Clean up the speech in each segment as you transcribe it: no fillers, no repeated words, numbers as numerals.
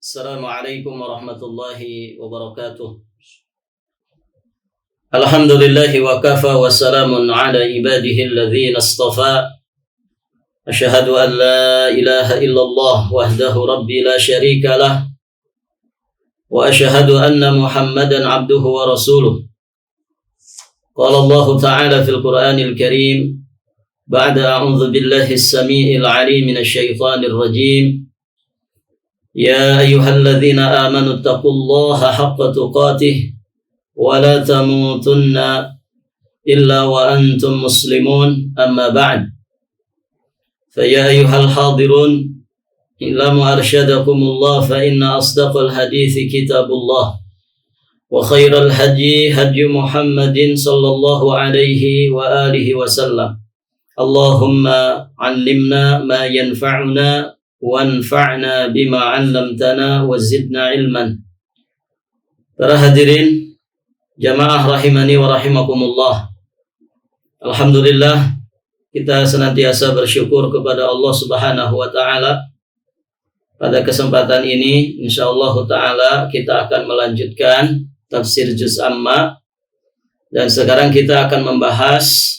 Assalamualaikum warahmatullahi wabarakatuh. Alhamdulillahi wa kafa wa salamun ala ibadihi alladhina istafa. Asyhadu an la ilaha illallah wahdahu rabbi la syarika lah. Wa asyhadu anna Muhammadan abduhu wa rasuluh. Qala Allah ta'ala fil Qur'anil Karim ba'da a'udzu billahi as-sami'il 'alim minasy syaithanir rajim. يا أيها الذين آمنوا اتقوا الله حق تقاته ولا تموتن إلا وأنتم مسلمون أما بعد فيا أيها الحاضرون اعلموا أرشدكم الله فإن أصدق الحديث كتاب الله وخير الهدي هدي محمد صلى الله عليه وآله وسلم اللهم علمنا ما ينفعنا wanfa'na bima 'allamtana wa zidna ilman. Para hadirin jamaah rahimani wa rahimakumullah. Alhamdulillah kita senantiasa bersyukur kepada Allah Subhanahu wa taala. Pada kesempatan ini insyaallah taala kita akan melanjutkan tafsir juz amma dan sekarang kita akan membahas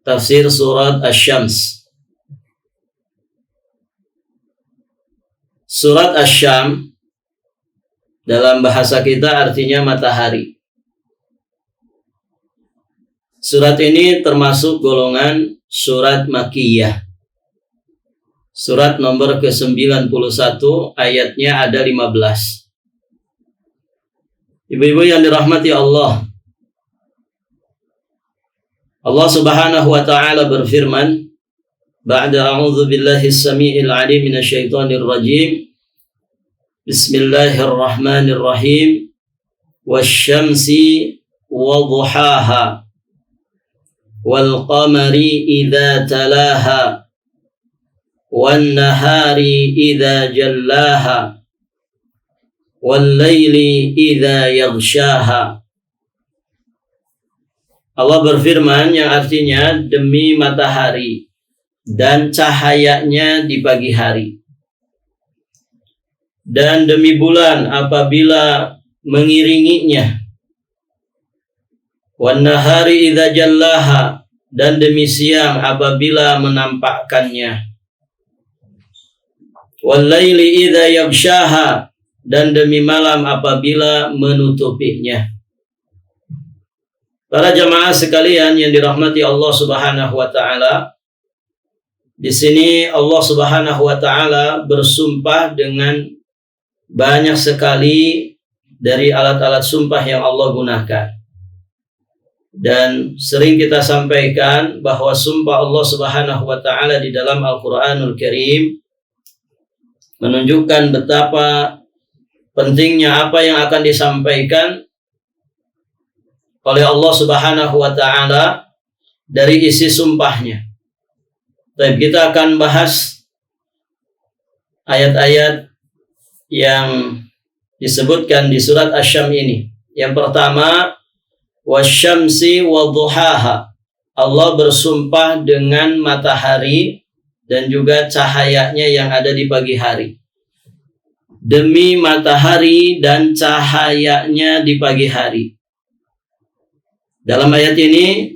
tafsir surat Asy-Syams. Surat Asy-Syams dalam bahasa kita artinya matahari. Surat ini termasuk golongan surat Makkiyah. Surat nomor ke-91 ayatnya ada 15. Ibu-ibu yang dirahmati Allah. Allah Subhanahu wa taala berfirman, ba'da a'udzu billahi as-sami'il 'alim minasy syaithanir rajim. Bismillahirrahmanirrahim. Wasyamsi wa duhaha wal qamari idza talaha wan nahari idza jallaha wal laili idza yaghshaha. Allah berfirman yang artinya demi matahari dan cahayanya di pagi hari, dan demi bulan apabila mengiringinya, wan nahari idza jallaha, dan demi siang apabila menampakkannya, wal laili idza yaghshaha, dan demi malam apabila menutupinya. Para jamaah sekalian yang dirahmati Allah Subhanahu wa taala, di sini Allah Subhanahu wa taala bersumpah dengan banyak sekali dari alat-alat sumpah yang Allah gunakan. Dan sering kita sampaikan bahwa sumpah Allah Subhanahu wa taala di dalam Al-Qur'anul Karim menunjukkan betapa pentingnya apa yang akan disampaikan oleh Allah Subhanahu wa taala dari isi sumpahnya. Baik, kita akan bahas ayat-ayat yang disebutkan di surat Asy-Syams ini. Yang pertama, wasyamsi wa duhaha. Allah bersumpah dengan matahari dan juga cahayanya yang ada di pagi hari. Demi matahari dan cahayanya di pagi hari. Dalam ayat ini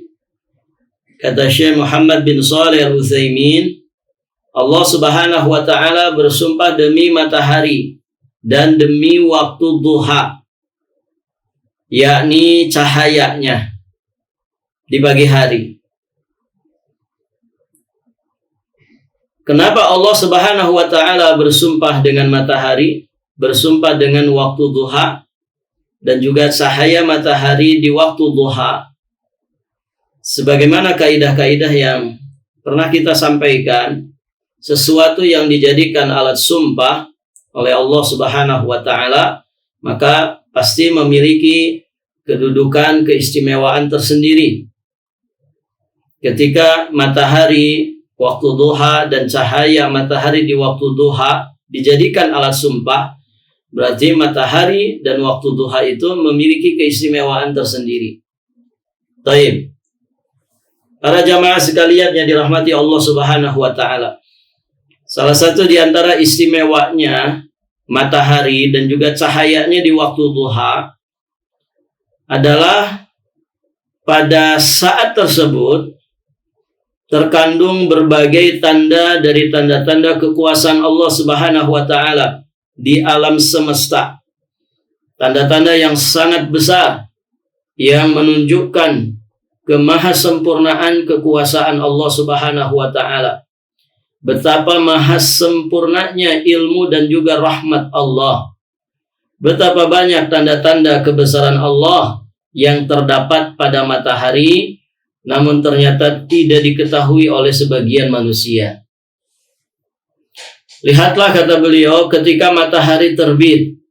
kata Syekh Muhammad bin Shalih Al-Utsaimin, Allah Subhanahu wa taala bersumpah demi matahari dan demi waktu duha, yakni cahayanya di pagi hari. Kenapa Allah Subhanahu wa taala bersumpah dengan matahari, bersumpah dengan waktu duha dan juga cahaya matahari di waktu duha? Sebagaimana kaidah-kaidah yang pernah kita sampaikan, sesuatu yang dijadikan alat sumpah oleh Allah Subhanahu wa taala maka pasti memiliki kedudukan keistimewaan tersendiri. Ketika matahari waktu duha dan cahaya matahari di waktu duha dijadikan alat sumpah, berarti matahari dan waktu duha itu memiliki keistimewaan tersendiri. Baik. Para jamaah sekalian yang dirahmati Allah Subhanahu wa taala, salah satu di antara istimewanya matahari dan juga cahayanya di waktu duha adalah pada saat tersebut terkandung berbagai tanda dari tanda-tanda kekuasaan Allah Subhanahu wa taala di alam semesta. Tanda-tanda yang sangat besar yang menunjukkan kemahasempurnaan kekuasaan Allah Subhanahu wa taala. Betapa mahasempurnanya ilmu dan juga rahmat Allah. Betapa banyak tanda-tanda kebesaran Allah yang terdapat pada matahari, namun ternyata tidak diketahui oleh sebagian manusia. Lihatlah, kata beliau, ketika matahari terbit,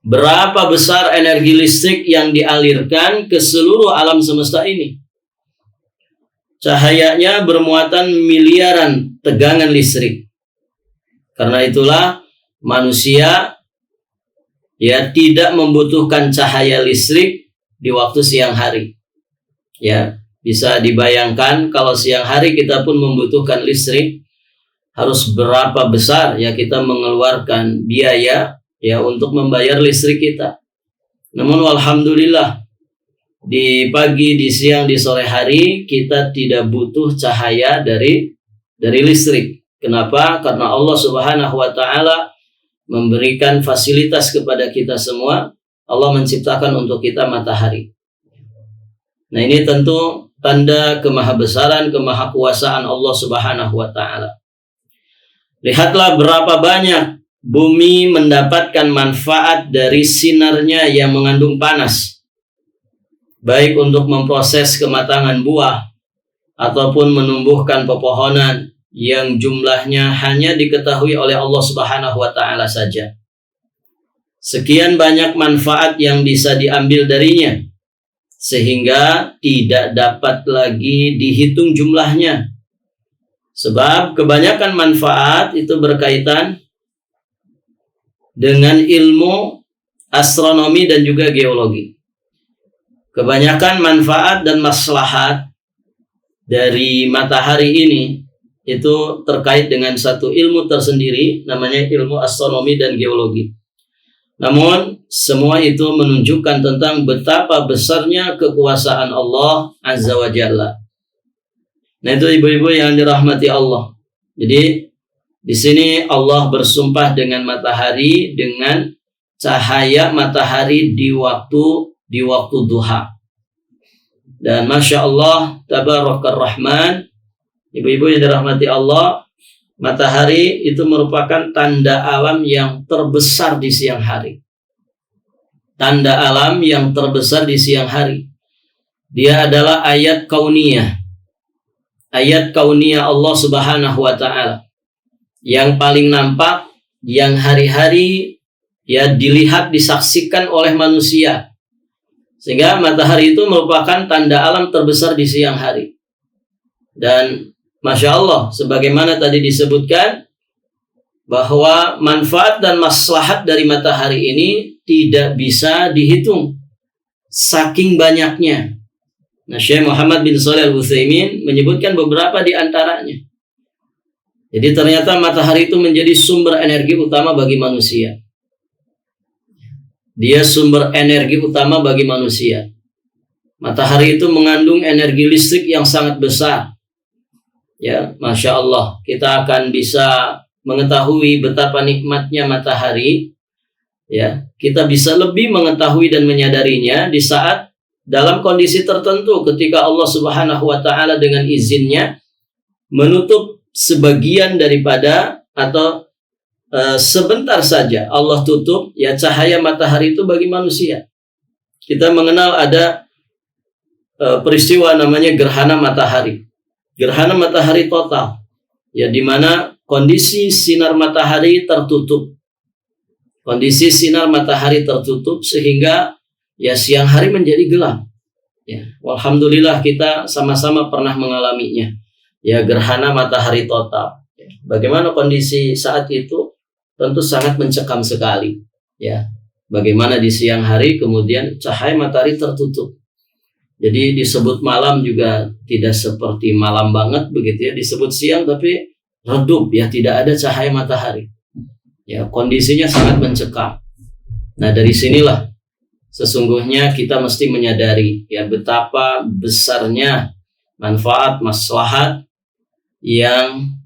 berapa besar energi listrik yang dialirkan ke seluruh alam semesta ini. Cahayanya bermuatan miliaran tegangan listrik. Karena itulah manusia tidak membutuhkan cahaya listrik di waktu siang hari. Ya, bisa dibayangkan kalau siang hari kita pun membutuhkan listrik, harus berapa besar ya kita mengeluarkan biaya untuk membayar listrik kita. Namun alhamdulillah, di pagi, di siang, di sore hari kita tidak butuh cahaya dari listrik. Kenapa? Karena Allah Subhanahu wa taala memberikan fasilitas kepada kita semua. Allah menciptakan untuk kita matahari. Nah, ini tentu tanda kemahabesaran, kemahakuasaan Allah Subhanahu wa taala. Lihatlah berapa banyak bumi mendapatkan manfaat dari sinarnya yang mengandung panas, baik untuk memproses kematangan buah ataupun menumbuhkan pepohonan yang jumlahnya hanya diketahui oleh Allah Subhanahu wa taala saja. Sekian banyak manfaat yang bisa diambil darinya sehingga tidak dapat lagi dihitung jumlahnya. Sebab kebanyakan manfaat itu berkaitan dengan ilmu astronomi dan juga geologi. Kebanyakan manfaat dan maslahat dari matahari ini itu terkait dengan satu ilmu tersendiri, namanya ilmu astronomi dan geologi. Namun semua itu menunjukkan tentang betapa besarnya kekuasaan Allah Azza wa Jalla. Nah, itu ibu-ibu yang dirahmati Allah. Jadi di sini Allah bersumpah dengan matahari, dengan cahaya matahari di waktu duha. Dan Masya Allah, Tabarakar Rahman, ibu-ibu yang dirahmati Allah, matahari itu merupakan tanda alam yang terbesar di siang hari. Tanda alam yang terbesar di siang hari. Dia adalah ayat kauniyah. Ayat kauniyah Allah Subhanahu wa ta'ala. Yang paling nampak, yang hari-hari dilihat, disaksikan oleh manusia. Sehingga matahari itu merupakan tanda alam terbesar di siang hari. Dan Masya Allah, sebagaimana tadi disebutkan, bahwa manfaat dan maslahat dari matahari ini tidak bisa dihitung saking banyaknya. Nah, Syekh Muhammad bin Shalih Al-Utsaimin menyebutkan beberapa di antaranya. Jadi ternyata matahari itu menjadi sumber energi utama bagi manusia. Dia sumber energi utama bagi manusia. Matahari itu mengandung energi listrik yang sangat besar. Ya, Masya Allah, kita akan bisa mengetahui betapa nikmatnya matahari. Ya, kita bisa lebih mengetahui dan menyadarinya di saat dalam kondisi tertentu ketika Allah Subhanahu wa ta'ala dengan izinnya menutup sebagian daripada atau sebentar saja Allah tutup cahaya matahari itu bagi manusia. Kita mengenal ada peristiwa namanya gerhana matahari. Gerhana matahari total, di mana kondisi sinar matahari tertutup. Kondisi sinar matahari tertutup sehingga siang hari menjadi gelap. Alhamdulillah kita sama-sama pernah mengalaminya. Gerhana matahari total. Bagaimana kondisi saat itu? Tentu sangat mencekam sekali. Bagaimana di siang hari kemudian cahaya matahari tertutup. Jadi disebut malam juga tidak seperti malam banget begitu, disebut siang tapi redup, tidak ada cahaya matahari. ya kondisinya sangat mencekam. Nah, dari sinilah sesungguhnya kita mesti menyadari ya betapa besarnya manfaat maslahat yang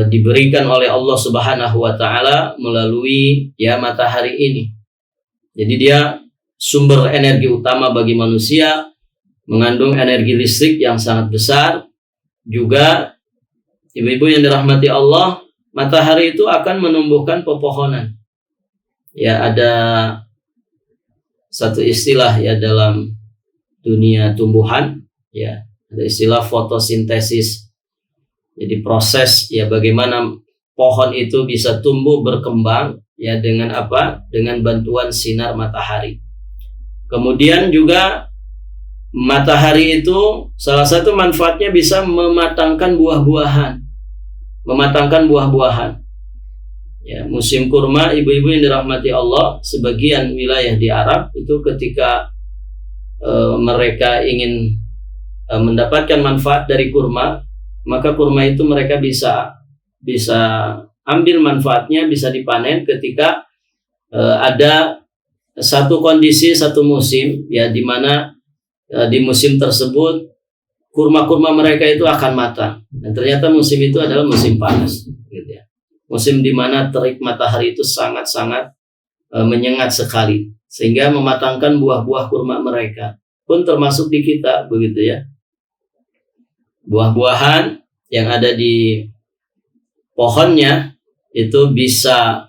diberikan oleh Allah Subhanahu wa taala melalui ya matahari ini. Jadi dia sumber energi utama bagi manusia, mengandung energi listrik yang sangat besar. Juga ibu-ibu yang dirahmati Allah, matahari itu akan menumbuhkan pepohonan. Ya, ada satu istilah ya dalam dunia tumbuhan, ya, ada istilah fotosintesis. Jadi proses ya bagaimana pohon itu bisa tumbuh berkembang ya dengan apa? Dengan bantuan sinar matahari. Kemudian juga matahari itu salah satu manfaatnya bisa mematangkan buah-buahan. Mematangkan buah-buahan. Ya, musim kurma, ibu-ibu yang dirahmati Allah, sebagian wilayah di Arab itu ketika mereka ingin mendapatkan manfaat dari kurma, maka kurma itu mereka bisa ambil manfaatnya, bisa dipanen ketika ada satu kondisi, satu musim ya di mana di musim tersebut kurma-kurma mereka itu akan matang. Dan ternyata musim itu adalah musim panas, gitu ya. Musim di mana terik matahari itu sangat-sangat menyengat sekali, sehingga mematangkan buah-buah kurma mereka. Pun termasuk di kita, begitu ya. Buah-buahan yang ada di pohonnya itu bisa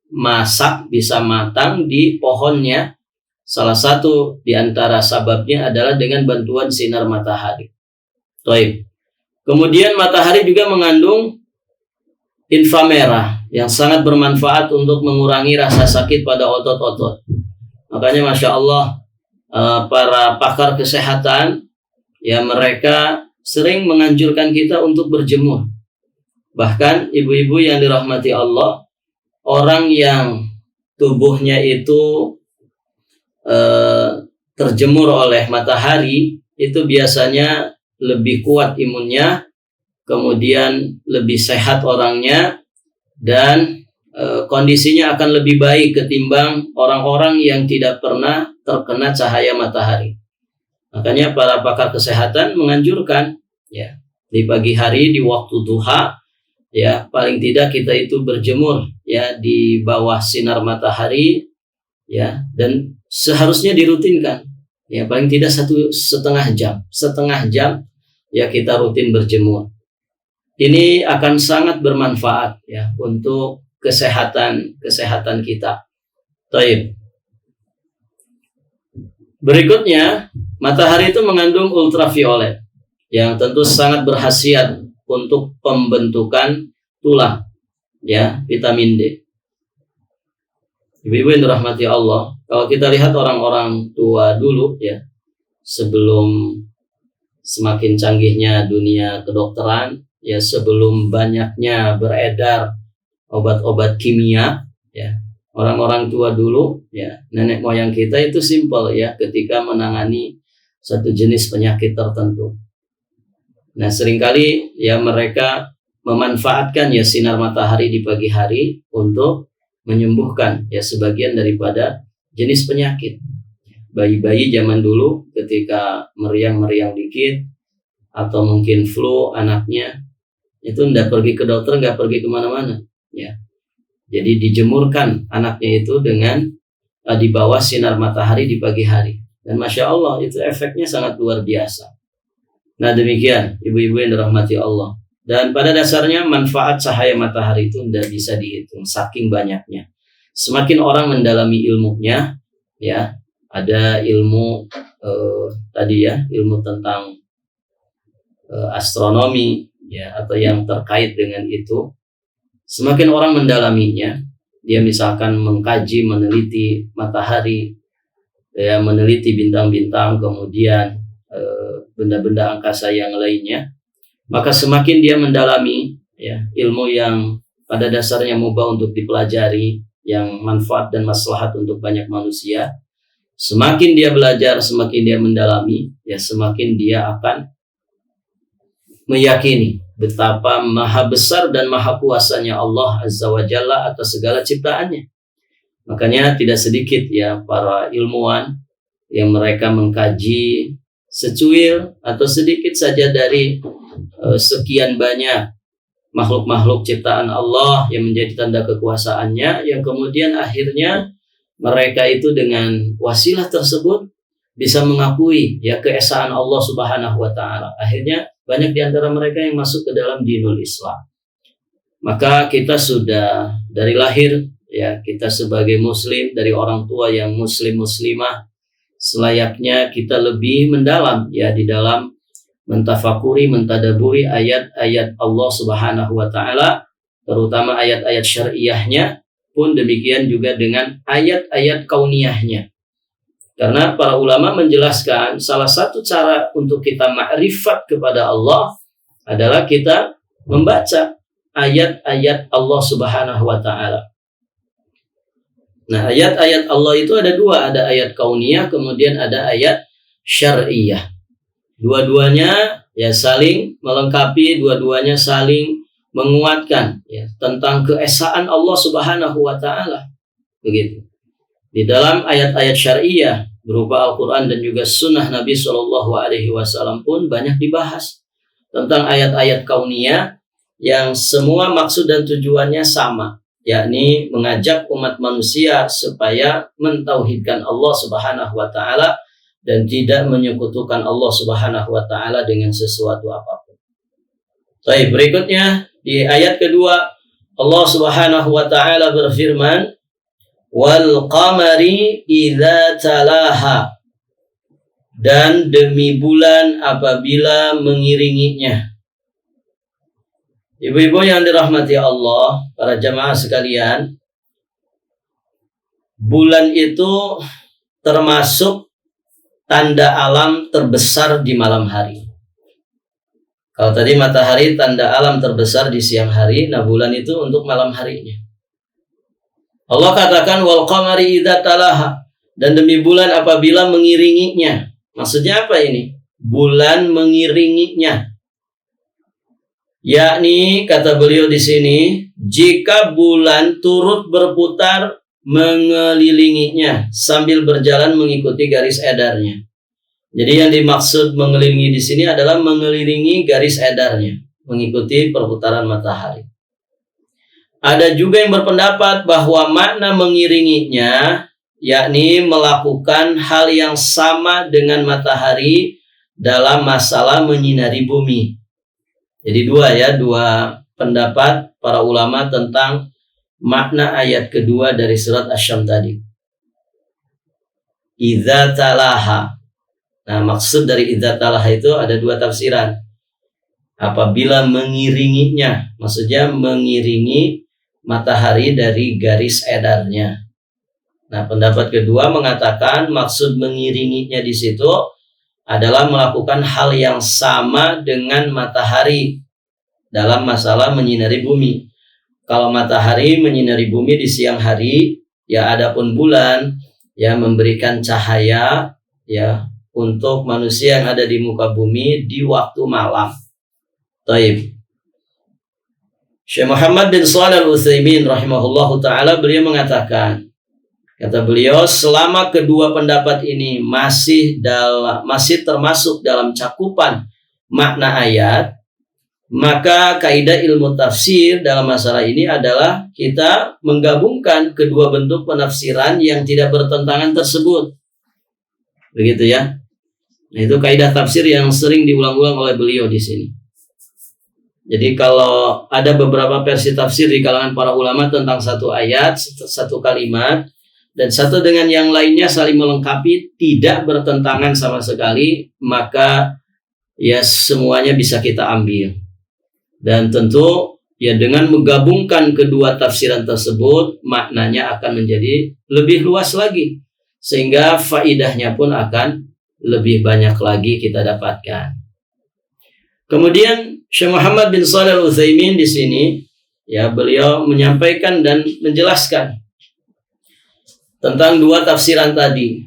masak, bisa matang di pohonnya. Salah satu di antara sababnya adalah dengan bantuan sinar matahari. Baik. Kemudian matahari juga mengandung inframerah yang sangat bermanfaat untuk mengurangi rasa sakit pada otot-otot. Makanya Masya Allah para pakar kesehatan ya mereka sering menganjurkan kita untuk berjemur. Bahkan ibu-ibu yang dirahmati Allah, orang yang tubuhnya itu terjemur oleh matahari itu biasanya lebih kuat imunnya, kemudian lebih sehat orangnya, dan kondisinya akan lebih baik ketimbang orang-orang yang tidak pernah terkena cahaya matahari. Makanya para pakar kesehatan menganjurkan ya di pagi hari di waktu duha ya paling tidak kita itu berjemur ya di bawah sinar matahari ya, dan seharusnya dirutinkan ya paling tidak setengah jam ya kita rutin berjemur. Ini akan sangat bermanfaat ya untuk kesehatan kita. Baik. Berikutnya, matahari itu mengandung ultraviolet yang tentu sangat berkhasiat untuk pembentukan tulang ya, vitamin D. Ibu-ibu yang dirahmati Allah, kalau kita lihat orang-orang tua dulu ya, sebelum semakin canggihnya dunia kedokteran ya, sebelum banyaknya beredar obat-obat kimia ya, orang-orang tua dulu ya, nenek moyang kita itu simpel ya ketika menangani satu jenis penyakit tertentu. Nah, seringkali ya mereka memanfaatkan ya sinar matahari di pagi hari untuk menyembuhkan ya sebagian daripada jenis penyakit. Bayi-bayi zaman dulu ketika meriang-meriang dikit atau mungkin flu anaknya, itu nggak pergi ke dokter, nggak pergi kemana-mana ya. Jadi dijemurkan anaknya itu dengan di bawah sinar matahari di pagi hari, dan Masya Allah itu efeknya sangat luar biasa. Nah demikian ibu-ibu yang dirahmati Allah, dan pada dasarnya manfaat cahaya matahari itu tidak bisa dihitung saking banyaknya. Semakin orang mendalami ilmunya ya, ada ilmu tadi ya, ilmu tentang astronomi ya atau yang terkait dengan itu, semakin orang mendalaminya, dia misalkan mengkaji, meneliti matahari ya, meneliti bintang-bintang, kemudian benda-benda angkasa yang lainnya, maka semakin dia mendalami ya ilmu yang pada dasarnya mubah untuk dipelajari, yang manfaat dan maslahat untuk banyak manusia, semakin dia belajar, semakin dia mendalami ya, semakin dia akan meyakini betapa maha besar dan maha kuasanya Allah Azza wa Jalla atas segala ciptaannya. Makanya tidak sedikit ya para ilmuwan yang mereka mengkaji secuil atau sedikit saja dari sekian banyak makhluk-makhluk ciptaan Allah yang menjadi tanda kekuasaannya, yang kemudian akhirnya mereka itu dengan wasilah tersebut bisa mengakui ya keesaan Allah Subhanahu wa taala. Akhirnya banyak di antara mereka yang masuk ke dalam dinul Islam. Maka kita sudah dari lahir ya, kita sebagai muslim dari orang tua yang muslim muslimah, selayaknya kita lebih mendalam ya di dalam mentafakuri, mentadaburi ayat-ayat Allah Subhanahu wa taala, terutama ayat-ayat syariahnya, pun demikian juga dengan ayat-ayat kauniyahnya. Karena para ulama menjelaskan salah satu cara untuk kita ma'rifat kepada Allah adalah kita membaca ayat-ayat Allah Subhanahu wa taala. Nah, ayat-ayat Allah itu ada dua, ada ayat kauniyah, kemudian ada ayat syariah. Dua-duanya ya saling melengkapi, dua-duanya saling menguatkan ya tentang keesaan Allah Subhanahu wa taala. Begitu. Di dalam ayat-ayat syariah berupa Al-Qur'an dan juga sunnah Nabi Shallallahu alaihi wasallam pun banyak dibahas tentang ayat-ayat kauniyah yang semua maksud dan tujuannya sama, yakni mengajak umat manusia supaya mentauhidkan Allah Subhanahu wa taala dan tidak menyekutukan Allah Subhanahu wa taala dengan sesuatu apapun. Baik, berikutnya di ayat kedua Allah Subhanahu wa taala berfirman, "Wal qamari idza talaha," dan demi bulan apabila mengiringinya. Ibu-ibu yang dirahmati Allah, para jamaah sekalian, bulan itu termasuk tanda alam terbesar di malam hari. Kalau tadi matahari tanda alam terbesar di siang hari, nah bulan itu untuk malam harinya. Allah katakan wal qamari idza talaha, dan demi bulan apabila mengiringinya. Maksudnya apa ini? Bulan mengiringinya. Yakni kata beliau di sini, jika bulan turut berputar mengelilinginya sambil berjalan mengikuti garis edarnya. Jadi yang dimaksud mengelilingi di sini adalah mengelilingi garis edarnya, mengikuti perputaran matahari. Ada juga yang berpendapat bahwa makna mengiringinya yakni melakukan hal yang sama dengan matahari dalam masalah menyinari bumi. Jadi dua pendapat para ulama tentang makna ayat kedua dari surat Asy-Syams tadi. Idza talaha. Nah, maksud dari idza talaha itu ada dua tafsiran. Apabila mengiringinya, maksudnya mengiringi matahari dari garis edarnya. Nah, pendapat kedua mengatakan maksud mengiringinya di situ adalah melakukan hal yang sama dengan matahari dalam masalah menyinari bumi. Kalau matahari menyinari bumi di siang hari, ya adapun bulan ya memberikan cahaya ya untuk manusia yang ada di muka bumi di waktu malam. Taib. Syekh Muhammad bin Shalih Al-Utsaimin rahimahullahu taala beliau mengatakan, kata beliau, selama kedua pendapat ini masih termasuk dalam cakupan makna ayat, maka kaidah ilmu tafsir dalam masalah ini adalah kita menggabungkan kedua bentuk penafsiran yang tidak bertentangan tersebut. Begitu ya. Nah, itu kaidah tafsir yang sering diulang-ulang oleh beliau di sini. Jadi kalau ada beberapa versi tafsir di kalangan para ulama tentang satu ayat, satu kalimat, dan satu dengan yang lainnya saling melengkapi, tidak bertentangan sama sekali, maka ya semuanya bisa kita ambil. Dan tentu ya dengan menggabungkan kedua tafsiran tersebut, maknanya akan menjadi lebih luas lagi, sehingga faidahnya pun akan lebih banyak lagi kita dapatkan. Kemudian Syekh Muhammad bin Shalih Al-Utsaimin di sini ya beliau menyampaikan dan menjelaskan tentang dua tafsiran tadi.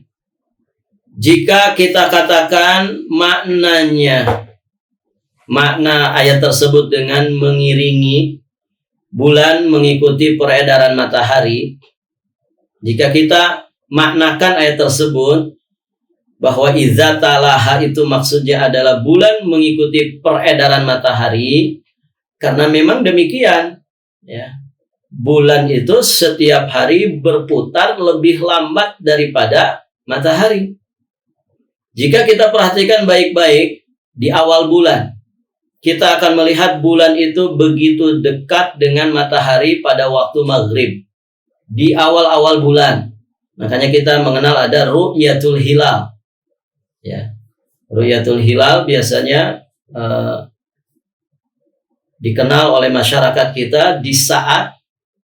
Jika kita katakan maknanya makna ayat tersebut dengan mengiringi bulan mengikuti peredaran matahari, jika kita maknakan ayat tersebut bahwa idza talaha itu maksudnya adalah bulan mengikuti peredaran matahari, karena memang demikian ya. Bulan itu setiap hari berputar lebih lambat daripada matahari. Jika kita perhatikan baik-baik di awal bulan, kita akan melihat bulan itu begitu dekat dengan matahari pada waktu maghrib. Di awal-awal bulan. Makanya kita mengenal ada ru'yatul hilal. Ya. Ru'yatul hilal biasanya dikenal oleh masyarakat kita di saat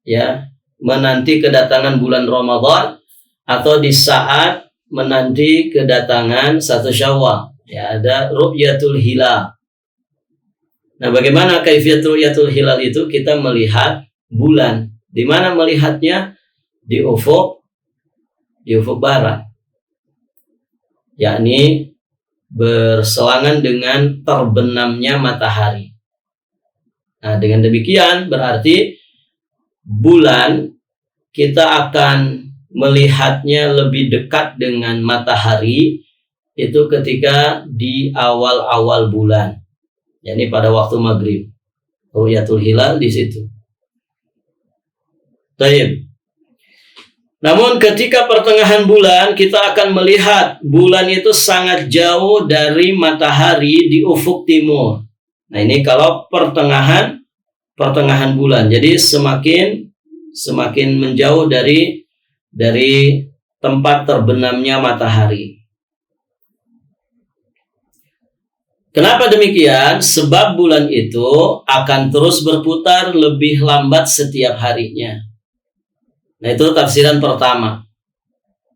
ya menanti kedatangan bulan Ramadan atau di saat menanti kedatangan 1 Syawal. Ya, ada ru'yatul hilal. Nah, bagaimana kaifiyatul ru'yatul hilal itu? Kita melihat bulan. Di mana melihatnya? Di ufuk barat. Yakni berselangan dengan terbenamnya matahari. Nah, dengan demikian berarti bulan kita akan melihatnya lebih dekat dengan matahari itu ketika di awal-awal bulan, yakni pada waktu maghrib. Ru'yatul hilal di situ. Baik. Namun ketika pertengahan bulan kita akan melihat bulan itu sangat jauh dari matahari di ufuk timur. Nah, ini kalau pertengahan bulan. Jadi semakin menjauh dari tempat terbenamnya matahari. Kenapa demikian? Sebab bulan itu akan terus berputar lebih lambat setiap harinya. Nah, itu tafsiran pertama.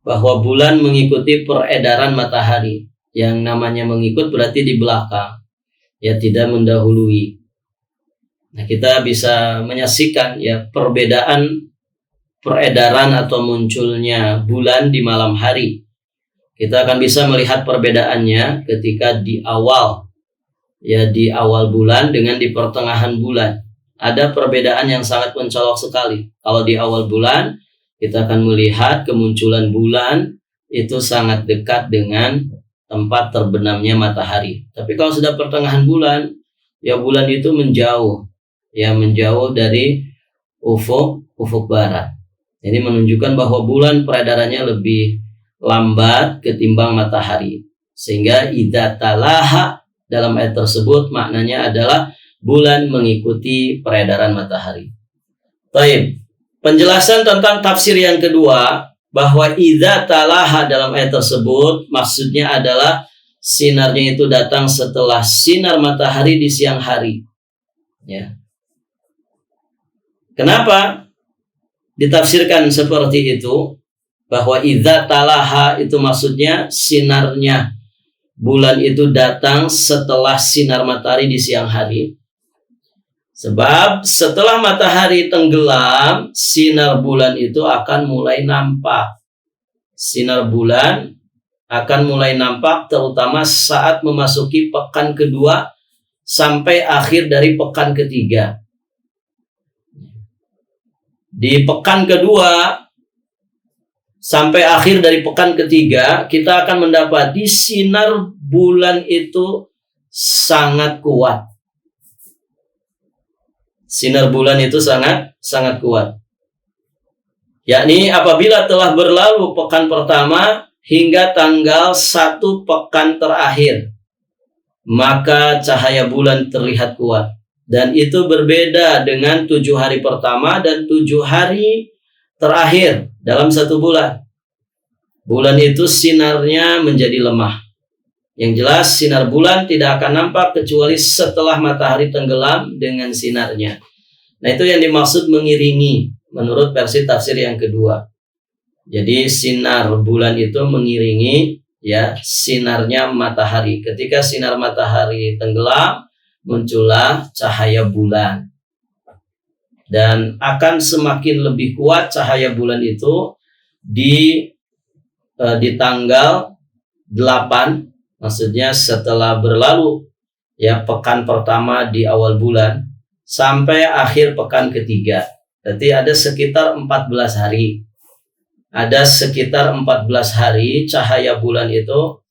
Bahwa bulan mengikuti peredaran matahari. Yang namanya mengikut berarti di belakang. Ya, tidak mendahului. Nah, kita bisa menyaksikan ya perbedaan peredaran atau munculnya bulan di malam hari. Kita akan bisa melihat perbedaannya ketika di awal bulan dengan di pertengahan bulan. Ada perbedaan yang sangat mencolok sekali. Kalau di awal bulan kita akan melihat kemunculan bulan itu sangat dekat dengan tempat terbenamnya matahari. Tapi kalau sudah pertengahan bulan, ya bulan itu menjauh dari ufuk barat. Ini menunjukkan bahwa bulan peredarannya lebih lambat ketimbang matahari. Sehingga idza talaha dalam ayat tersebut maknanya adalah bulan mengikuti peredaran matahari. Baik. Penjelasan tentang tafsir yang kedua bahwa idza talaha dalam ayat tersebut maksudnya adalah sinarnya itu datang setelah sinar matahari di siang hari. Ya. Kenapa ditafsirkan seperti itu? Bahwa idza talaha itu maksudnya sinarnya bulan itu datang setelah sinar matahari di siang hari. Sebab setelah matahari tenggelam, sinar bulan itu akan mulai nampak. Sinar bulan akan mulai nampak terutama saat memasuki pekan kedua sampai akhir dari pekan ketiga. Di pekan kedua sampai akhir dari pekan ketiga, kita akan mendapati sinar bulan itu sangat kuat. Sinar bulan itu sangat kuat. Yakni apabila telah berlalu pekan pertama hingga tanggal 1 pekan terakhir, maka cahaya bulan terlihat kuat. Dan itu berbeda dengan 7 hari pertama dan 7 hari terakhir dalam 1 bulan. Bulan itu sinarnya menjadi lemah. Yang jelas sinar bulan tidak akan nampak kecuali setelah matahari tenggelam dengan sinarnya. Nah, itu yang dimaksud mengiringi menurut versi tafsir yang kedua. Jadi sinar bulan itu mengiringi ya sinarnya matahari. Ketika sinar matahari tenggelam, muncullah cahaya bulan. Dan akan semakin lebih kuat cahaya bulan itu di tanggal 8, maksudnya setelah berlalu ya pekan pertama di awal bulan sampai akhir pekan ketiga. Berarti ada sekitar 14 hari. Ada sekitar 14 hari cahaya bulan itu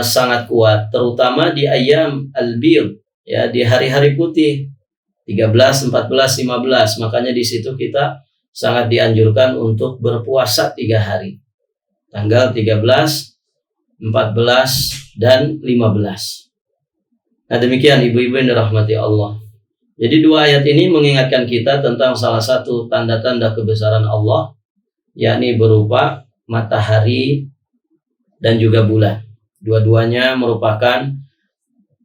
sangat kuat, terutama di ayam al-bid, ya, di hari-hari putih 13, 14, 15. Makanya di situ kita sangat dianjurkan untuk berpuasa 3 hari. Tanggal 13, 14, dan 15. Nah, demikian ibu-ibu yang dirahmati Allah. Jadi dua ayat ini mengingatkan kita tentang salah satu tanda-tanda kebesaran Allah, yakni berupa matahari dan juga bulan. Dua-duanya merupakan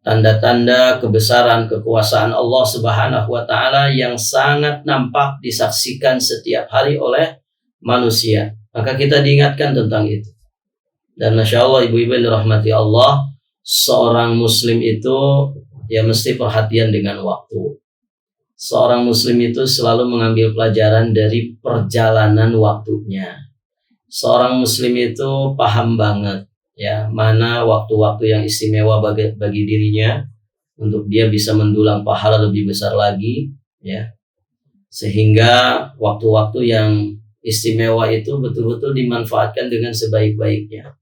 tanda-tanda kebesaran kekuasaan Allah Subhanahu wa taala yang sangat nampak disaksikan setiap hari oleh manusia. Maka kita diingatkan tentang itu. Dan Masya Allah ibu-ibu yang dirahmati Allah, seorang muslim itu ya mesti perhatian dengan waktu. Seorang muslim itu selalu mengambil pelajaran dari perjalanan waktunya. Seorang muslim itu paham banget ya mana waktu-waktu yang istimewa bagi dirinya untuk dia bisa mendulang pahala lebih besar lagi ya. Sehingga waktu-waktu yang istimewa itu betul-betul dimanfaatkan dengan sebaik-baiknya.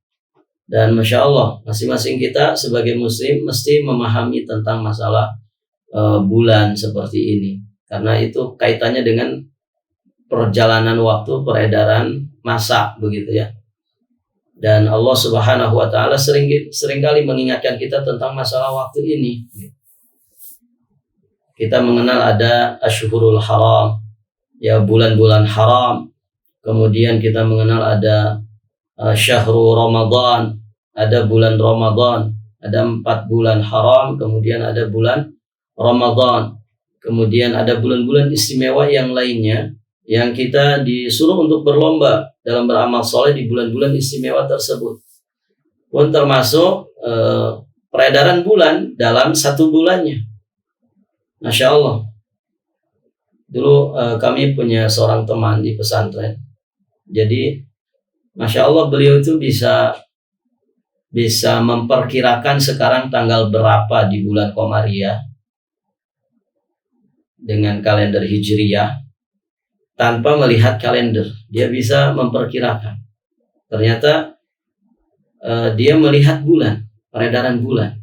Dan Masya Allah, masing-masing kita sebagai muslim mesti memahami tentang masalah bulan seperti ini, karena itu kaitannya dengan perjalanan waktu, peredaran masa begitu ya. Dan Allah Subhanahu wa taala seringkali mengingatkan kita tentang masalah waktu ini. Kita mengenal ada Asyhurul Haram, ya bulan-bulan haram. Kemudian kita mengenal ada Syahrul Ramadan, ada bulan Ramadan, ada 4 bulan haram, kemudian ada bulan Ramadan, kemudian ada bulan-bulan istimewa yang lainnya yang kita disuruh untuk berlomba dalam beramal soleh di bulan-bulan istimewa tersebut. Pun termasuk peredaran bulan dalam 1 bulannya. Masya Allah. Dulu kami punya seorang teman di pesantren. Jadi Masya Allah beliau itu bisa memperkirakan sekarang tanggal berapa di bulan Qamariyah dengan kalender Hijriyah tanpa melihat kalender. Dia bisa memperkirakan. Ternyata dia melihat bulan, peredaran bulan.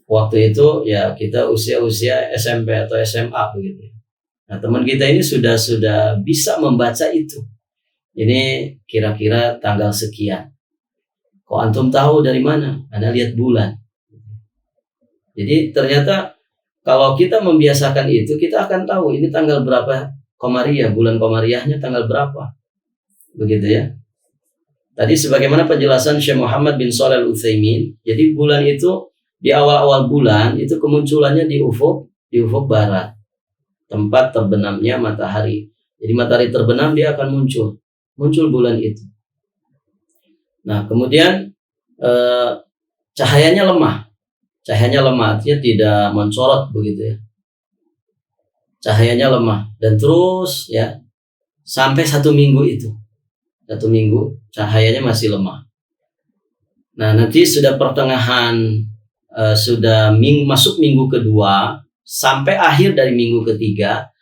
Waktu itu ya kita usia-usia SMP atau SMA begitu. Nah, teman kita ini sudah bisa membaca itu. Ini kira-kira tanggal sekian. Kok antum tahu dari mana? Anda lihat bulan. Jadi ternyata kalau kita membiasakan itu, kita akan tahu ini tanggal berapa Qamariyah, bulan Qamariyahnya tanggal berapa. Begitu ya. Tadi sebagaimana penjelasan Syekh Muhammad bin Shalih Al-Utsaimin, jadi bulan itu di awal-awal bulan itu kemunculannya di ufuk barat, tempat terbenamnya matahari. Jadi matahari terbenam dia akan muncul bulan itu. Nah, kemudian cahayanya lemah. Cahayanya lemah, artinya tidak mencorot begitu ya. Cahayanya lemah dan terus ya sampai 1 minggu itu. 1 minggu cahayanya masih lemah. Nah, nanti sudah pertengahan masuk minggu kedua sampai akhir dari minggu ketiga,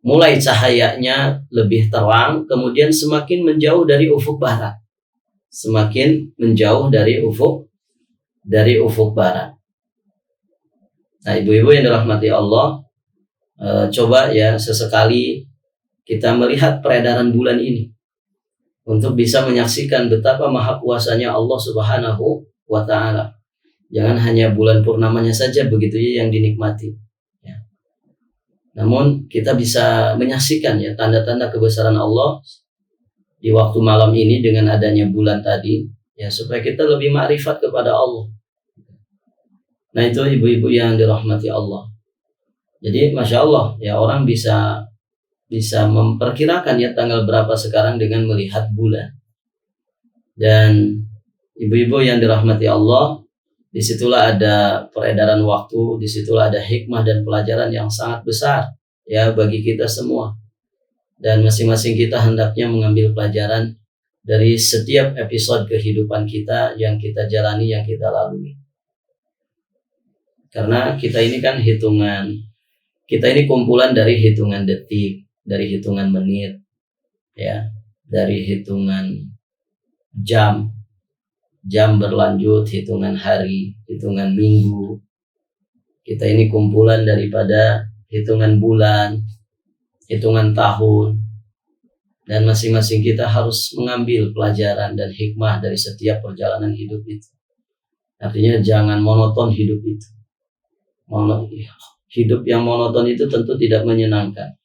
mulai cahayanya lebih terang, kemudian semakin menjauh dari ufuk barat. Semakin menjauh dari ufuk barat. Nah, ibu-ibu yang dirahmati Allah, coba ya sesekali kita melihat peredaran bulan ini untuk bisa menyaksikan betapa maha kuasanya Allah Subhanahu wa taala. Jangan hanya bulan purnamanya saja begitu ya yang dinikmati. Ya. Namun kita bisa menyaksikan ya tanda-tanda kebesaran Allah di waktu malam ini dengan adanya bulan tadi, ya supaya kita lebih ma'rifat kepada Allah. Nah, itu ibu-ibu yang dirahmati Allah. Jadi Masya Allah ya orang bisa memperkirakan ya tanggal berapa sekarang dengan melihat bulan. Dan ibu-ibu yang dirahmati Allah, disitulah ada peredaran waktu, disitulah ada hikmah dan pelajaran yang sangat besar ya bagi kita semua. Dan masing-masing kita hendaknya mengambil pelajaran dari setiap episode kehidupan kita yang kita jalani, yang kita lalui. Karena kita ini kan kita ini kumpulan dari hitungan detik, dari hitungan menit, ya, dari hitungan jam berlanjut, hitungan hari, hitungan minggu. Kita ini kumpulan daripada hitungan bulan, hitungan tahun. Dan masing-masing kita harus mengambil pelajaran dan hikmah dari setiap perjalanan hidup itu. Artinya jangan monoton hidup itu. Hidup yang monoton itu tentu tidak menyenangkan.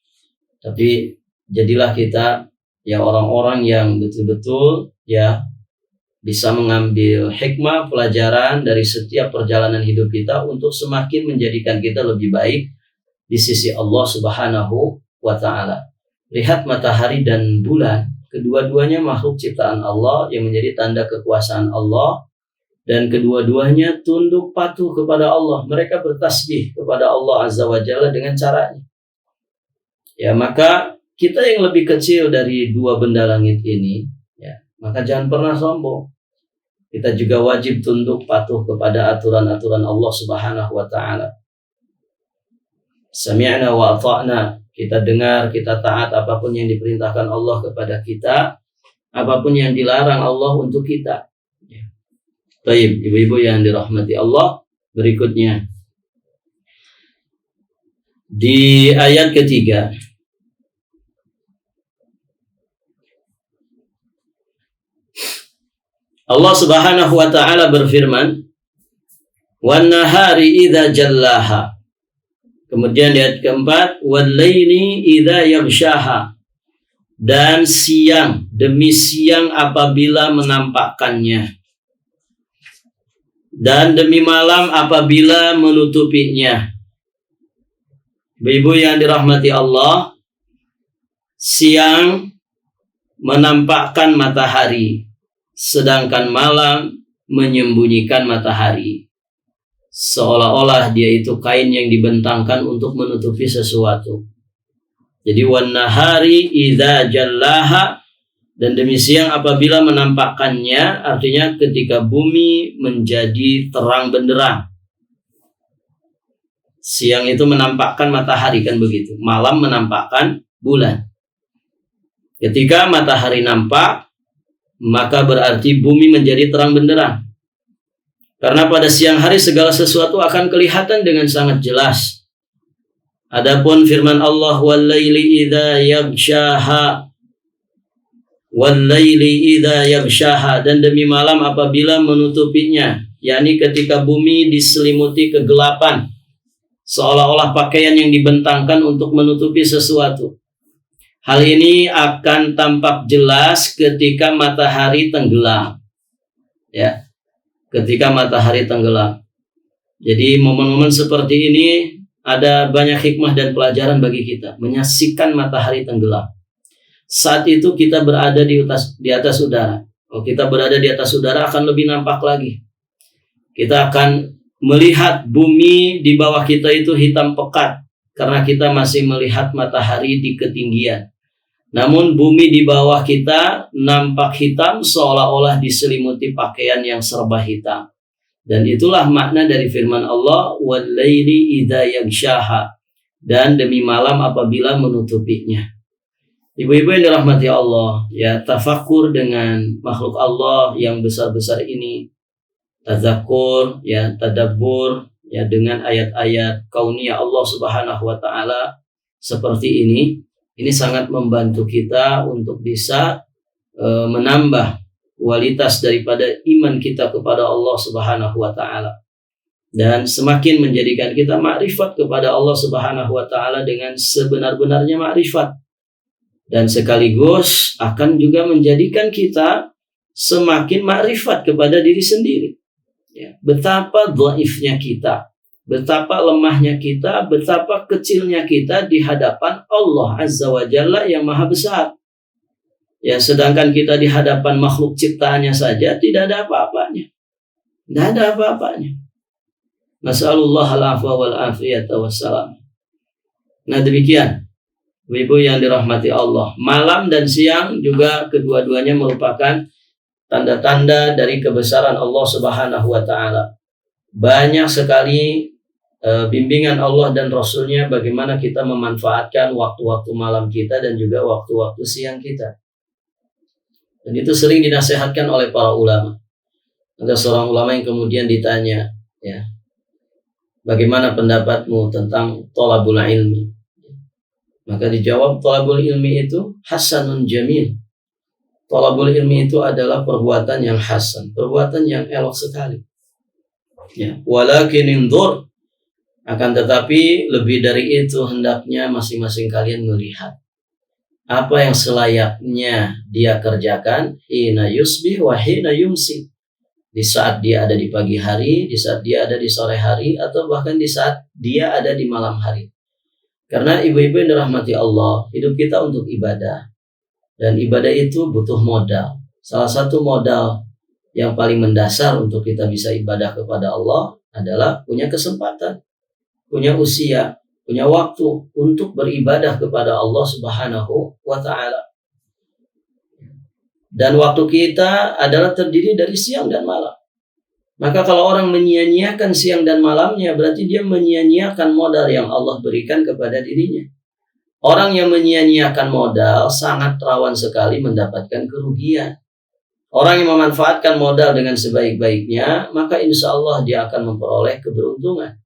Tapi jadilah kita ya orang-orang yang betul-betul ya bisa mengambil hikmah pelajaran dari setiap perjalanan hidup kita untuk semakin menjadikan kita lebih baik di sisi Allah Subhanahu wa ta'ala. Lihat matahari dan bulan, kedua-duanya makhluk ciptaan Allah yang menjadi tanda kekuasaan Allah, dan kedua-duanya tunduk patuh kepada Allah. Mereka bertasbih kepada Allah Azza wa Jalla dengan caranya. Ya, maka kita yang lebih kecil dari dua benda langit ini, ya, maka jangan pernah sombong. Kita juga wajib tunduk patuh kepada aturan-aturan Allah Subhanahu wa ta'ala. Sami'na wa ata'na. Kita dengar, kita taat apapun yang diperintahkan Allah kepada kita, apapun yang dilarang Allah untuk kita. Baik, ibu-ibu yang dirahmati Allah, berikutnya di ayat ketiga, Allah Subhanahu wa ta'ala berfirman, "Wan nahari idza jallaha." Kemudian di ayat keempat, "Wal laili idza yaghshaha." Dan siang demi siang apabila menampakkannya, dan demi malam apabila menutupinya. Ibu yang dirahmati Allah, siang menampakkan matahari, sedangkan malam menyembunyikan matahari. Seolah-olah dia itu kain yang dibentangkan untuk menutupi sesuatu. Jadi wan nahari idza jallaha, dan demi siang apabila menampakkannya, artinya ketika bumi menjadi terang benderang. Siang itu menampakkan matahari, kan begitu. Malam menampakkan bulan. Ketika matahari nampak, maka berarti bumi menjadi terang benderang. Karena pada siang hari segala sesuatu akan kelihatan dengan sangat jelas. Adapun firman Allah, "Wal laili idza yaghshaha." Wal laili idza yaghshaha, dan demi malam apabila menutupinya, yakni ketika bumi diselimuti kegelapan, seolah-olah pakaian yang dibentangkan untuk menutupi sesuatu. Hal ini akan tampak jelas ketika matahari tenggelam. Ya, ketika matahari tenggelam. Jadi momen-momen seperti ini ada banyak hikmah dan pelajaran bagi kita, menyaksikan matahari tenggelam. Saat itu kita berada di atas udara. Kalau kita berada di atas udara akan lebih nampak lagi. Kita akan melihat bumi di bawah kita itu hitam pekat, karena kita masih melihat matahari di ketinggian. Namun bumi di bawah kita nampak hitam, seolah-olah diselimuti pakaian yang serba hitam. Dan itulah makna dari firman Allah, "Wal laili idza yaghshaha." Dan demi malam apabila menutupinya. Ibu-ibu yang dirahmati Allah, ya, tafakur dengan makhluk Allah yang besar-besar ini, tazakur, ya, tadabbur, ya, dengan ayat-ayat kauniyah Allah Subhanahu wa ta'ala seperti ini sangat membantu kita untuk bisa menambah kualitas daripada iman kita kepada Allah Subhanahu wa ta'ala, dan semakin menjadikan kita makrifat kepada Allah Subhanahu wa ta'ala dengan sebenar-benarnya makrifat. Dan sekaligus akan juga menjadikan kita semakin makrifat kepada diri sendiri. Ya, betapa dhaifnya kita, betapa lemahnya kita, betapa kecilnya kita di hadapan Allah Azza wa Jalla yang maha besar. Ya, sedangkan kita di hadapan makhluk ciptaannya saja tidak ada apa-apanya. Tidak ada apa-apanya. Nas'alullah al-afwa wal-afiyata wassalam. Nah, demikian. Ibu yang dirahmati Allah, malam dan siang juga kedua-duanya merupakan tanda-tanda dari kebesaran Allah Subhanahu wa ta'ala. Banyak sekali bimbingan Allah dan Rasulnya bagaimana kita memanfaatkan waktu-waktu malam kita dan juga waktu-waktu siang kita. Dan itu sering dinasihatkan oleh para ulama. Ada seorang ulama yang kemudian ditanya, ya, bagaimana pendapatmu tentang thalabul ilmi? Maka dijawab, thalabul ilmi itu hasanun jamil. Thalabul ilmi itu adalah perbuatan yang hasan, perbuatan yang elok sekali. Ya, walakin indur, akan tetapi lebih dari itu hendaknya masing-masing kalian melihat apa yang selayaknya dia kerjakan hina yusbih wa hina yumsi, di saat dia ada di pagi hari, di saat dia ada di sore hari, atau bahkan di saat dia ada di malam hari. Karena ibu-ibu yang dirahmati Allah, hidup kita untuk ibadah, dan ibadah itu butuh modal. Salah satu modal yang paling mendasar untuk kita bisa ibadah kepada Allah adalah punya kesempatan, punya usia, punya waktu untuk beribadah kepada Allah Subhanahu wa Ta'ala. Dan waktu kita adalah terdiri dari siang dan malam. Maka kalau orang menyia-nyiakan siang dan malamnya, berarti dia menyia-nyiakan modal yang Allah berikan kepada dirinya. Orang yang menyia-nyiakan modal sangat rawan sekali mendapatkan kerugian. Orang yang memanfaatkan modal dengan sebaik-baiknya, maka insya Allah dia akan memperoleh keberuntungan.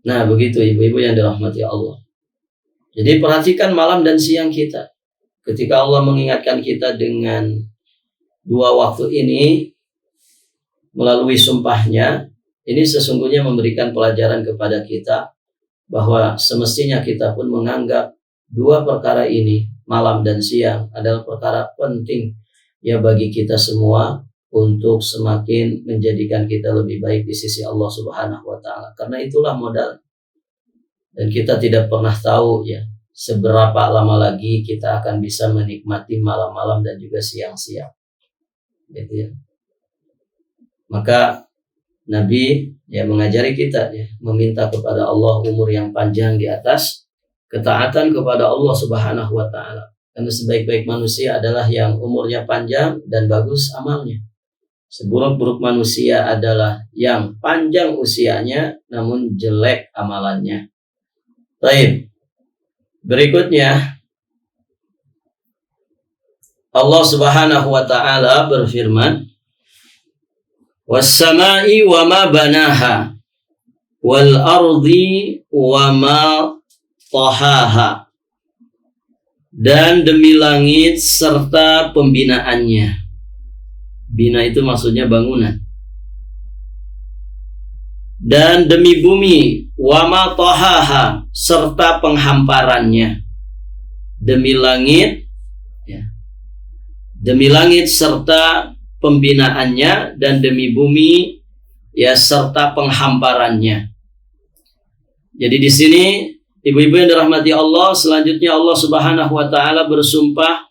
Nah, begitu ibu-ibu yang dirahmati Allah. Jadi perhatikan malam dan siang kita. Ketika Allah mengingatkan kita dengan dua waktu ini melalui sumpahnya, ini sesungguhnya memberikan pelajaran kepada kita bahwa semestinya kita pun menganggap dua perkara ini, malam dan siang, adalah perkara penting ya bagi kita semua untuk semakin menjadikan kita lebih baik di sisi Allah Subhanahu wa Ta'ala. Karena itulah modal. Dan kita tidak pernah tahu ya seberapa lama lagi kita akan bisa menikmati malam-malam dan juga siang-siang. Gitu ya. Maka Nabi ya mengajari kita ya meminta kepada Allah umur yang panjang di atas ketaatan kepada Allah Subhanahu wa Ta'ala. Karena sebaik-baik manusia adalah yang umurnya panjang dan bagus amalnya. Seburuk-buruk manusia adalah yang panjang usianya namun jelek amalannya. Baik. Berikutnya Allah Subhanahu wa Ta'ala berfirman, "Was-sama'i wa ma banaha wal ardi wa ma tahaha." Dan demi langit serta pembinaannya. Bina itu maksudnya bangunan. Dan demi bumi, wa ma tahaha, serta penghamparannya. Demi langit, ya. Demi langit serta pembinaannya, dan demi bumi, ya, serta penghamparannya. Jadi di sini, ibu-ibu yang dirahmati Allah, selanjutnya Allah Subhanahu wa Ta'ala bersumpah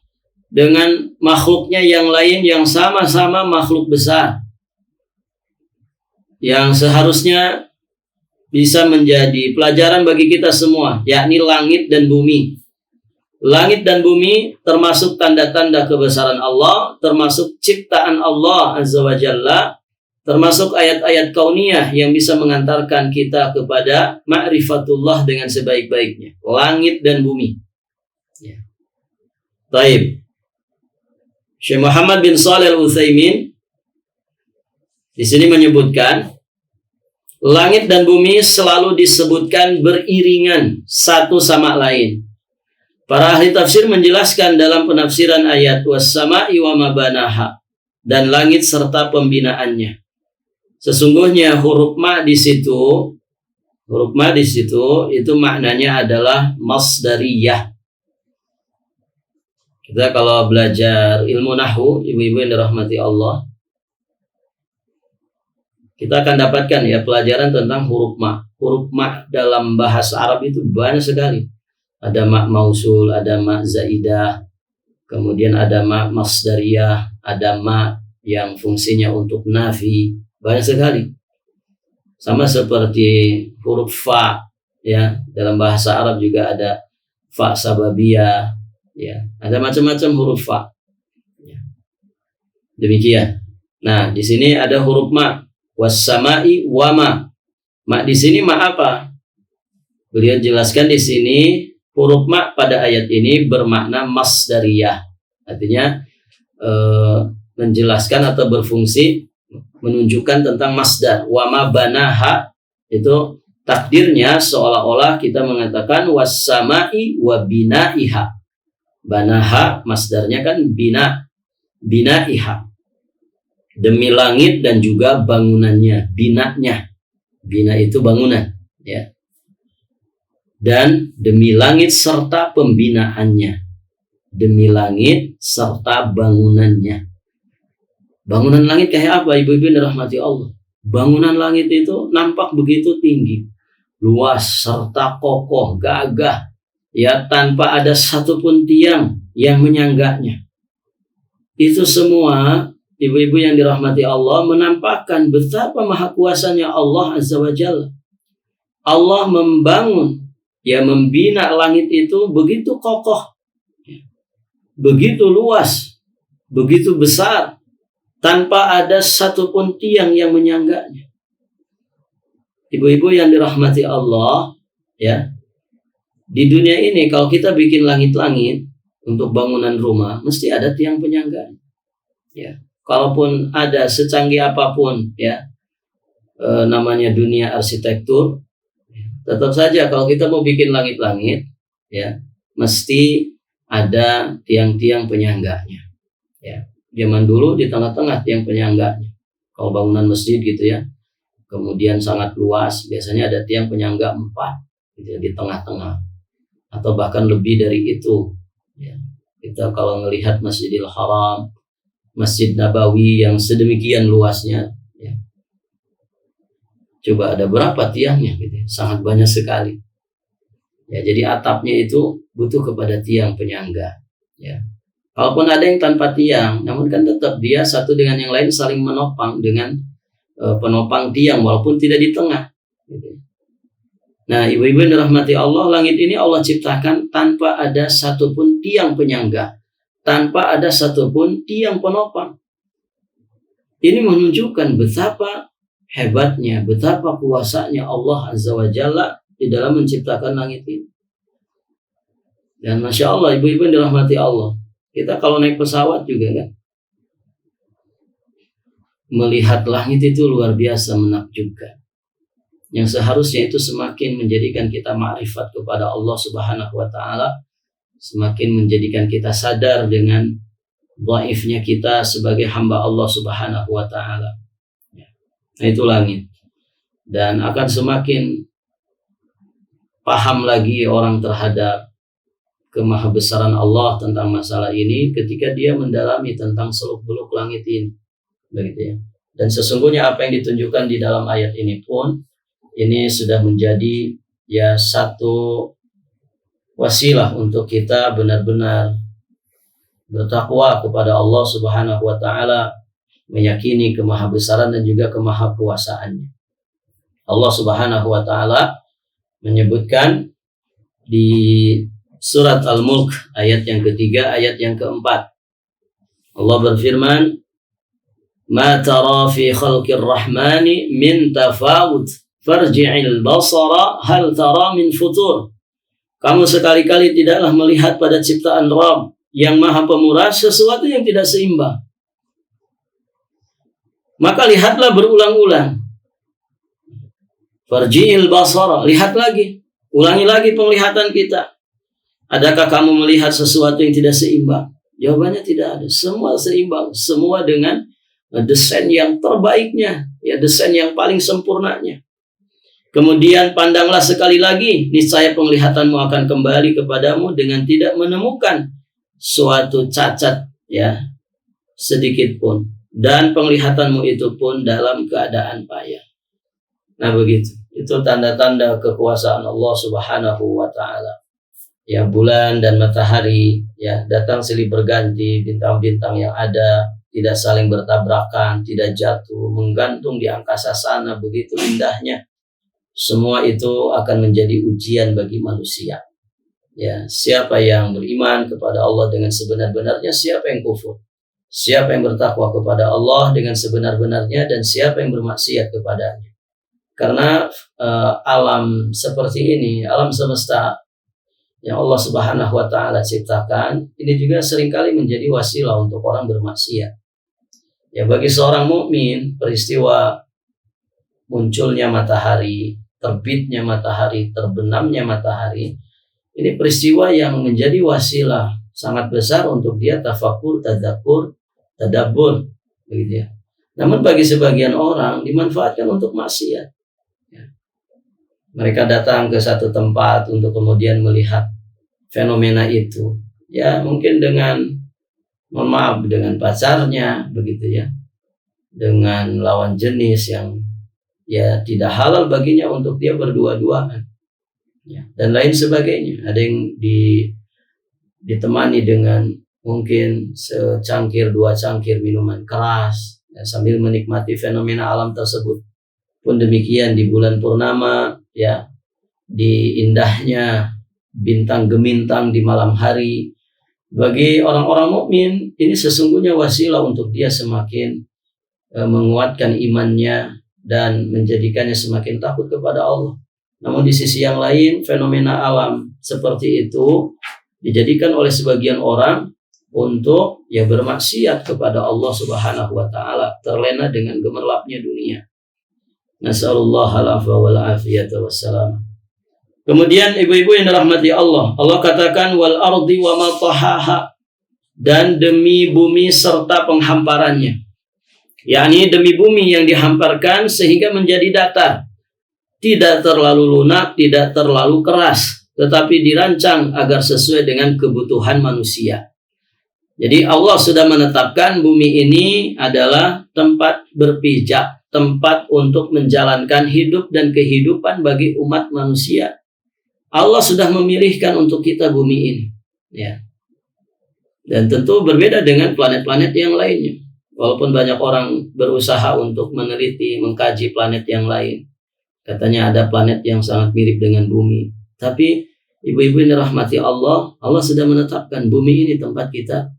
dengan makhluknya yang lain yang sama-sama makhluk besar, yang seharusnya bisa menjadi pelajaran bagi kita semua, yakni langit dan bumi. Langit dan bumi termasuk tanda-tanda kebesaran Allah, termasuk ciptaan Allah Azza wa Jalla, termasuk ayat-ayat kauniyah yang bisa mengantarkan kita kepada ma'rifatullah dengan sebaik-baiknya. Langit dan bumi. Ya. Baik. Syekh Muhammad bin Shalih Al-Utsaimin di sini menyebutkan langit dan bumi selalu disebutkan beriringan satu sama lain. Para ahli tafsir menjelaskan dalam penafsiran ayat was-sama'i wa ma banaha, dan langit serta pembinaannya. Sesungguhnya huruf ma di situ itu maknanya adalah masdariyah. Kita kalau belajar ilmu nahwu, ibu-ibu yang dirahmati Allah, kita akan dapatkan ya pelajaran tentang huruf ma. Huruf ma dalam bahasa Arab itu banyak sekali. Ada ma mausul, ada ma zaidah, kemudian ada ma masdariyah, ada ma yang fungsinya untuk nafi, banyak sekali. Sama seperti huruf fa ya, dalam bahasa Arab juga ada fa sababiyah. Ya, ada macam-macam huruf fa. Ya. Demikian. Nah, di sini ada huruf ma, was-sama'i wa ma. Ma di sini ma apa? Beliau jelaskan di sini huruf ma pada ayat ini bermakna masdariyah. Artinya menjelaskan atau berfungsi menunjukkan tentang masdar. Wa ma banaha itu takdirnya seolah-olah kita mengatakan was-sama'i wa binaiha. Banaha masdarnya kan binaiha. Demi langit dan juga bangunannya, binanya. Bina itu bangunan, ya. Dan demi langit serta pembinaannya. Demi langit serta bangunannya. Bangunan langit kayak apa, ibu-ibu yang dirahmati Allah? Bangunan langit itu nampak begitu tinggi, luas serta kokoh, gagah, ya, tanpa ada satupun tiang yang menyangganya. Itu semua, ibu-ibu yang dirahmati Allah, menampakkan betapa maha kuasanya Allah Azza wa Jalla. Allah membangun, ya, membina langit itu begitu kokoh, begitu luas, begitu besar, tanpa ada satupun tiang yang menyangganya. Ibu-ibu yang dirahmati Allah, ya, di dunia ini kalau kita bikin langit-langit untuk bangunan rumah, mesti ada tiang penyangganya. Ya, kalaupun ada secanggih apapun, ya, namanya dunia arsitektur, tetap saja kalau kita mau bikin langit-langit, ya, mesti ada tiang-tiang penyangganya. Ya. Zaman dulu di tengah-tengah tiang penyangganya. Kalau bangunan masjid gitu ya, kemudian sangat luas, biasanya ada tiang penyangga 4 gitu ya, di tengah-tengah, atau bahkan lebih dari itu. Ya. Kita kalau melihat Masjidil Haram, Masjid Nabawi yang sedemikian luasnya, ya, coba ada berapa tiangnya gitu ya? Sangat banyak sekali. Ya, jadi atapnya itu butuh kepada tiang penyangga. Ya. Kalaupun ada yang tanpa tiang, namun kan tetap dia satu dengan yang lain saling menopang dengan penopang tiang walaupun tidak di tengah. Gitu. Nah, ibu-ibu yang dirahmati Allah, langit ini Allah ciptakan tanpa ada satupun tiang penyangga, tanpa ada satupun tiang penopang. Ini menunjukkan betapa hebatnya, betapa kuasanya Allah Azza wa Jalla di dalam menciptakan langit ini. Dan Masya Allah, ibu-ibu yang dirahmati Allah, kita kalau naik pesawat juga kan, melihat langit itu luar biasa menakjubkan. Yang seharusnya itu semakin menjadikan kita ma'rifat kepada Allah Subhanahu wa Ta'ala, semakin menjadikan kita sadar dengan dhaifnya kita sebagai hamba Allah Subhanahu wa Ta'ala. Nah, itu langit. Dan akan semakin paham lagi orang terhadap kemahabesaran Allah tentang masalah ini ketika dia mendalami tentang seluk-beluk langit ini, begitu ya. Dan sesungguhnya apa yang ditunjukkan di dalam ayat ini pun ini sudah menjadi ya satu wasilah untuk kita benar-benar bertakwa kepada Allah Subhanahu wa Ta'ala, meyakini kemahabesaran dan juga kemahakuasaannya. Allah Subhanahu wa Ta'ala menyebutkan di Surat Al-Mulk ayat yang ketiga, ayat yang keempat. Allah berfirman, "Ma tara fi khalqir rahmani min tafawut, farji'il basara hal tara min futur." Kamu sekali-kali tidaklah melihat pada ciptaan Rabb yang Maha Pemurah sesuatu yang tidak seimbang. Maka lihatlah berulang-ulang. Farji'il basara, lihat lagi, ulangi lagi penglihatan kita. Adakah kamu melihat sesuatu yang tidak seimbang? Jawabannya tidak ada. Semua seimbang, semua dengan desain yang terbaiknya, ya, desain yang paling sempurnanya. Kemudian pandanglah sekali lagi, niscaya penglihatanmu akan kembali kepadamu dengan tidak menemukan suatu cacat, ya, sedikit pun, dan penglihatanmu itu pun dalam keadaan payah. Nah, begitu. Itu tanda-tanda kekuasaan Allah Subhanahu wa Ta'ala. Ya, bulan dan matahari, ya, datang silih berganti, bintang-bintang yang ada tidak saling bertabrakan, tidak jatuh, menggantung di angkasa sana, begitu indahnya. Semua itu akan menjadi ujian bagi manusia. Ya, siapa yang beriman kepada Allah dengan sebenar-benarnya, siapa yang kufur, siapa yang bertakwa kepada Allah dengan sebenar-benarnya, dan siapa yang bermaksiat kepadanya. Karena alam seperti ini, alam semesta yang Allah Subhanahu wa taala ciptakan, ini juga seringkali menjadi wasilah untuk orang bermaksiat. Ya, bagi seorang mukmin, peristiwa munculnya matahari, terbitnya matahari, terbenamnya matahari, ini peristiwa yang menjadi wasilah sangat besar untuk dia tafakur, tadabur, begitu ya. Namun bagi sebagian orang dimanfaatkan untuk maksiat. Ya. Mereka datang ke satu tempat untuk kemudian melihat fenomena itu. Ya, mungkin dengan, mohon maaf, dengan pacarnya, begitu ya. Dengan lawan jenis yang ya tidak halal baginya untuk dia berdua-duaan. Ya, dan lain sebagainya. Ada yang ditemani dengan mungkin secangkir, 2 cangkir minuman keras, ya, sambil menikmati fenomena alam tersebut. Pun demikian di bulan purnama, ya, di indahnya bintang gemintang di malam hari. Bagi orang-orang mukmin ini sesungguhnya wasilah untuk dia semakin menguatkan imannya dan menjadikannya semakin takut kepada Allah. Namun di sisi yang lain, fenomena alam seperti itu dijadikan oleh sebagian orang untuk ya bermaksiat kepada Allah Subhanahu wa taala, terlena dengan gemerlapnya dunia. Nasallallahu alaihi wal afiyata wassalam. Kemudian ibu-ibu yang dirahmati Allah, Allah katakan wal ardi wa ma tahaha, dan demi bumi serta penghamparannya. Yakni demi bumi yang dihamparkan sehingga menjadi datar. Tidak terlalu lunak, tidak terlalu keras, tetapi dirancang agar sesuai dengan kebutuhan manusia. Jadi Allah sudah menetapkan bumi ini adalah tempat berpijak, tempat untuk menjalankan hidup dan kehidupan bagi umat manusia. Allah sudah memilihkan untuk kita bumi ini. Ya. Dan tentu berbeda dengan planet-planet yang lainnya. Walaupun banyak orang berusaha untuk meneliti, mengkaji planet yang lain. Katanya ada planet yang sangat mirip dengan bumi. Tapi ibu-ibu yang dirahmati Allah, Allah sudah menetapkan bumi ini tempat kita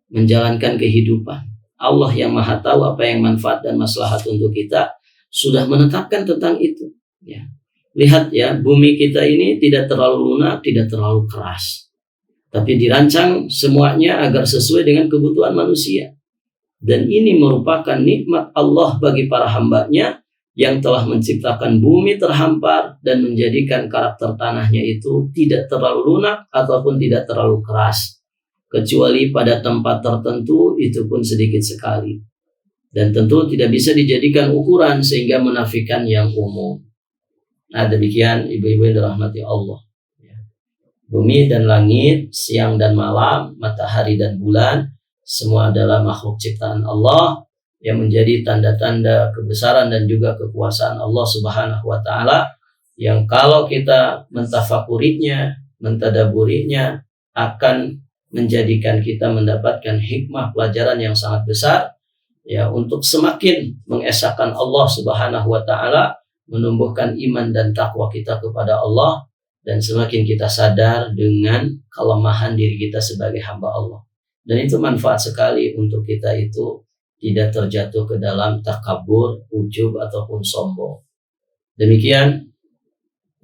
menjalankan kehidupan. Allah yang maha tahu apa yang manfaat dan maslahat untuk kita sudah menetapkan tentang itu. Ya. Lihat ya, bumi kita ini tidak terlalu lunak, tidak terlalu keras. Tapi dirancang semuanya agar sesuai dengan kebutuhan manusia. Dan ini merupakan nikmat Allah bagi para hambanya yang telah menciptakan bumi terhampar dan menjadikan karakter tanahnya itu tidak terlalu lunak ataupun tidak terlalu keras. Kecuali pada tempat tertentu itu pun sedikit sekali. Dan tentu tidak bisa dijadikan ukuran sehingga menafikan yang umum. Nah demikian ibu-ibu yang dirahmati Allah. Bumi dan langit, siang dan malam, matahari dan bulan, semua adalah makhluk ciptaan Allah yang menjadi tanda-tanda kebesaran dan juga kekuasaan Allah Subhanahu wa taala, yang kalau kita mentafakurinya, mentadaburinya, akan menjadikan kita mendapatkan hikmah pelajaran yang sangat besar ya, untuk semakin mengesahkan Allah Subhanahu wa taala, menumbuhkan iman dan takwa kita kepada Allah, dan semakin kita sadar dengan kelemahan diri kita sebagai hamba Allah. Dan itu manfaat sekali untuk kita itu tidak terjatuh ke dalam takabur, ujub ataupun sombong. Demikian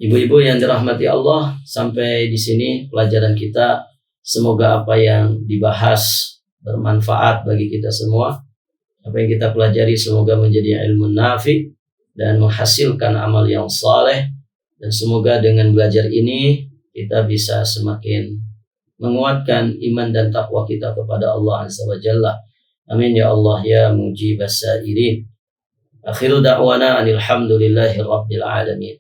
ibu-ibu yang dirahmati Allah, sampai di sini pelajaran kita. Semoga apa yang dibahas bermanfaat bagi kita semua. Apa yang kita pelajari semoga menjadi ilmu nafi dan menghasilkan amal yang saleh. Dan semoga dengan belajar ini kita bisa semakin menguatkan iman dan takwa kita kepada Allah Azza wa Jalla. Amin ya Allah ya mujibas sa'irin. Akhiru da'wana alhamdulillahi rabbil alamin.